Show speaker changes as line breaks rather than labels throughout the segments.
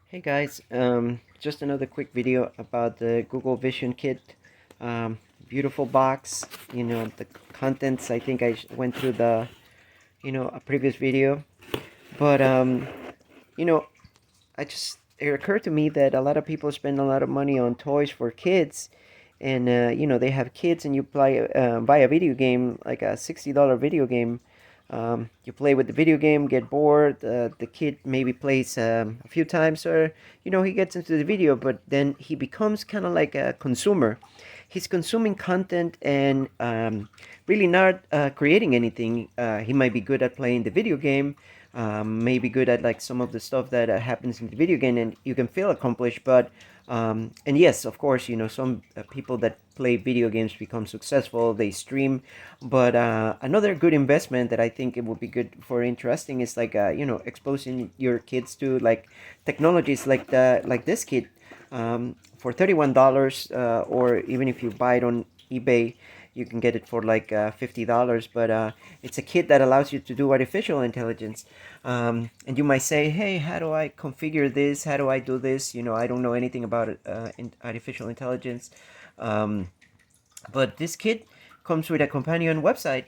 Hey guys, just another quick video about the Google Vision Kit. Um, Beautiful box. The contents. I think went through a previous video, but you know, it occurred to me that a lot of people spend a lot of money on toys for kids, and they have kids, and you buy a video game like a $60 video game. You play with the video game, get bored. The kid maybe plays a few times, or he gets into the video, but then he becomes kind of like a consumer. He's consuming content and really not creating anything. He might be good at playing the video game, maybe good at like some of the stuff that happens in the video game, and you can feel accomplished. But and yes, of course, some people that play video games become successful. They stream, but another good investment that I think it would be good for interesting is like exposing your kids to like technologies like this kit for $31, or even if you buy it on eBay, you can get it for like $50. But it's a kit that allows you to do artificial intelligence. And you might say, hey, how do I configure this? How do I do this? I don't know anything about artificial intelligence. Um, but this kit comes with a companion website.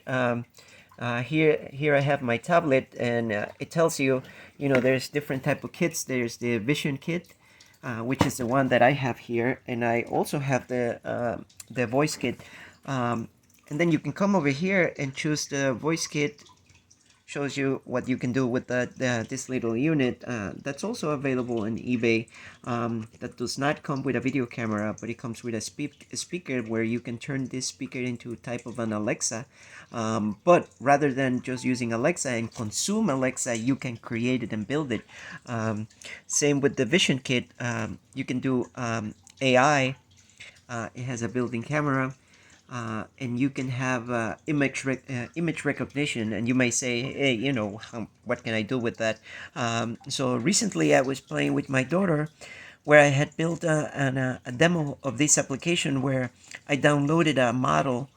Here I have my tablet, and it tells you, there's different type of kits. There's the Vision kit, which is the one that I have here, and I also have the voice kit. And then you can come over here and choose the voice kit. Shows you what you can do with this little unit. That's also available in eBay. That does not come with a video camera, but it comes with a speaker where you can turn this speaker into type of an Alexa. But rather than just using Alexa and consume Alexa, you can create it and build it. Same with the Vision Kit. You can do AI. It has a built-in camera, and you can have image recognition. And you may say, hey, what can I do with that? So recently I was playing with my daughter, where I had built a demo of this application where I downloaded a model,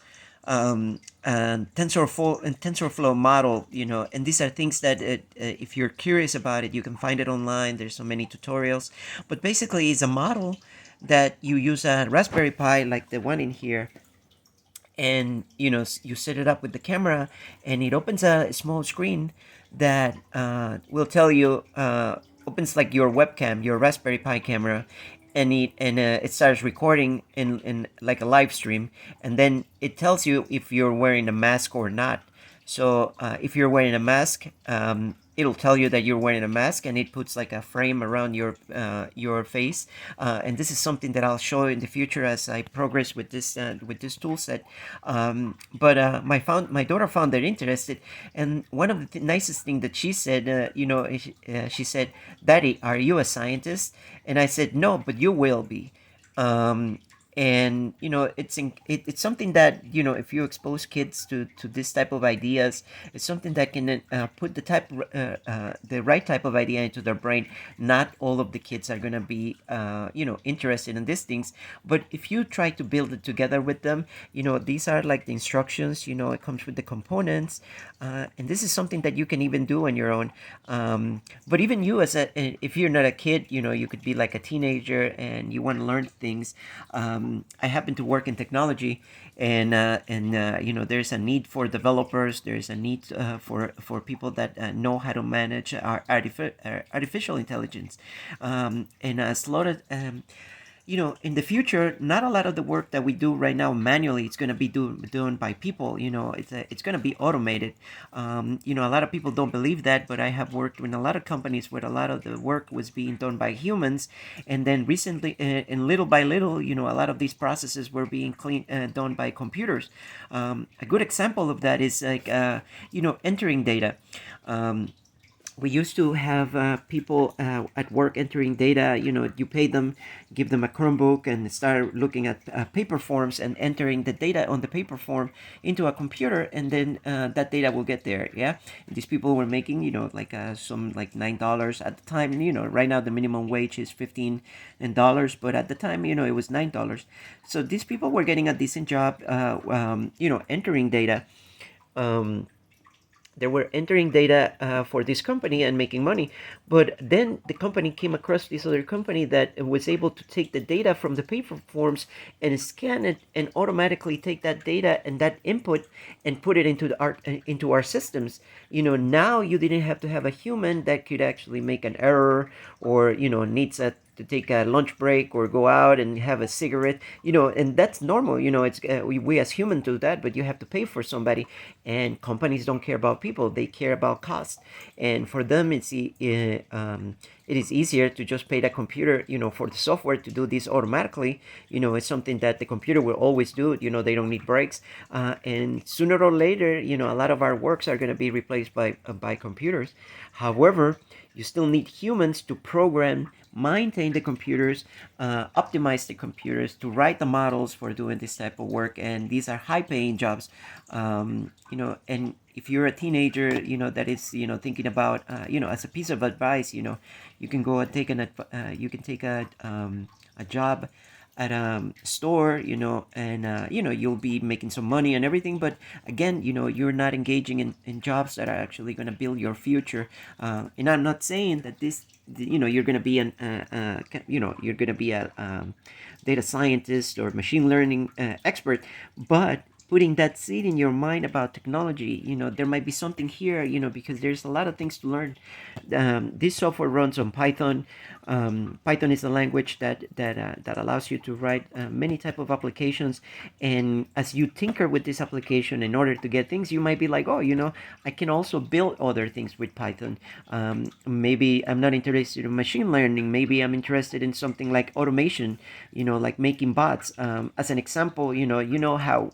and TensorFlow model, and these are things that if you're curious about it, you can find it online. There's so many tutorials, but basically it's a model that you use a Raspberry Pi like the one in here, and you set it up with the camera, and it opens a small screen that will tell you, opens like your webcam, your Raspberry Pi camera, and it starts recording in like a live stream, and then it tells you if you're wearing a mask or not. So if you're wearing a mask, it'll tell you that you're wearing a mask, and it puts like a frame around your face. And this is something that I'll show in the future as I progress with this tool set. But my daughter found that interested, and one of the nicest thing that she said, she said, "Daddy, are you a scientist?" And I said, "No, but you will be." Um, and it's something that, if you expose kids to this type of ideas, it's something that can put the right type of idea into their brain. Not all of the kids are going to be interested in these things, but if you try to build it together with them, these are like the instructions. It comes with the components, and this is something that you can even do on your own. But even you, if you're not a kid, you could be like a teenager and you want to learn things. I happen to work in technology, and there's a need for developers. There's a need for people that know how to manage our artificial intelligence, and as a lot of in the future, not a lot of the work that we do right now manually, it's going to be done by people. It's going to be automated. A lot of people don't believe that, but I have worked in a lot of companies where a lot of the work was being done by humans, and then recently, and little by little, a lot of these processes were being done by computers. A good example of that is like entering data. We used to have people at work entering data. You pay them, give them a Chromebook, and start looking at paper forms and entering the data on the paper form into a computer, and then that data will get there. Yeah, and these people were making like some like $9 at the time. Right now the minimum wage is $15, but at the time it was $9. So these people were getting a decent job, entering data. Um, They were entering data for this company and making money, but then the company came across this other company that was able to take the data from the paper forms and scan it and automatically take that data and that input and put it into our systems. Now you didn't have to have a human that could actually make an error, or needs to take a lunch break or go out and have a cigarette, and that's normal. It's we as humans do that, but you have to pay for somebody, and companies don't care about people, they care about cost. And for them, it is easier to just pay the computer, for the software to do this automatically. It's something that the computer will always do. They don't need breaks, and sooner or later, a lot of our works are going to be replaced by computers. However, you still need humans to program, maintain the computers, optimize the computers, to write the models for doing this type of work. And these are high-paying jobs. And if you're a teenager, that is, thinking about, as a piece of advice, you can go and you can take a job at a store, and you'll be making some money and everything. But again, you're not engaging in jobs that are actually going to build your future. And I'm not saying that you're going to be you're going to be a data scientist or machine learning expert, but putting that seed in your mind about technology, there might be something here, because there's a lot of things to learn. This software runs on Python. Python is a language that allows you to write many type of applications. And as you tinker with this application in order to get things, you might be like, oh, I can also build other things with Python. Maybe I'm not interested in machine learning. Maybe I'm interested in something like automation, like making bots. As an example, how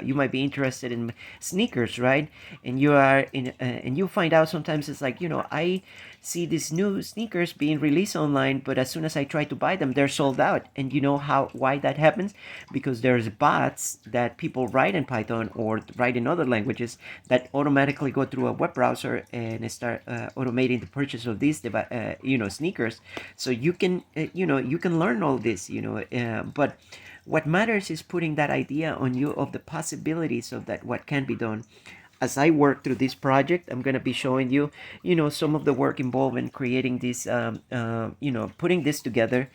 you might be interested in sneakers, right? And you find out sometimes it's like, I see these new sneakers being released online, but as soon as I try to buy them, they're sold out. And you know why that happens? Because there's bots that people write in Python or write in other languages that automatically go through a web browser and start automating the purchase of these sneakers. So you can you can learn all this, but what matters is putting that idea on you of the possibilities of that, what can be done. As I work through this project, I'm going to be showing you, some of the work involved in creating this, putting this together,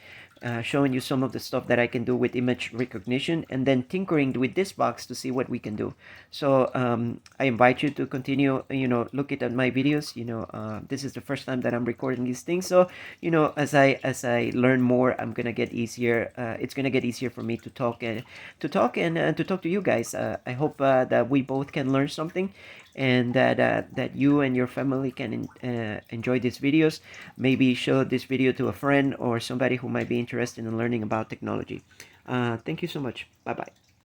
showing you some of the stuff that I can do with image recognition, and then tinkering with this box to see what we can do. So I invite you to continue, looking at my videos. This is the first time that I'm recording these things. So, as I learn more, I'm going to get easier. It's going to get easier for me to talk and to talk to you guys. I hope that we both can learn something, and that you and your family can enjoy these videos. Maybe show this video to a friend or somebody who might be interested in learning about technology. Thank you so much. Bye bye.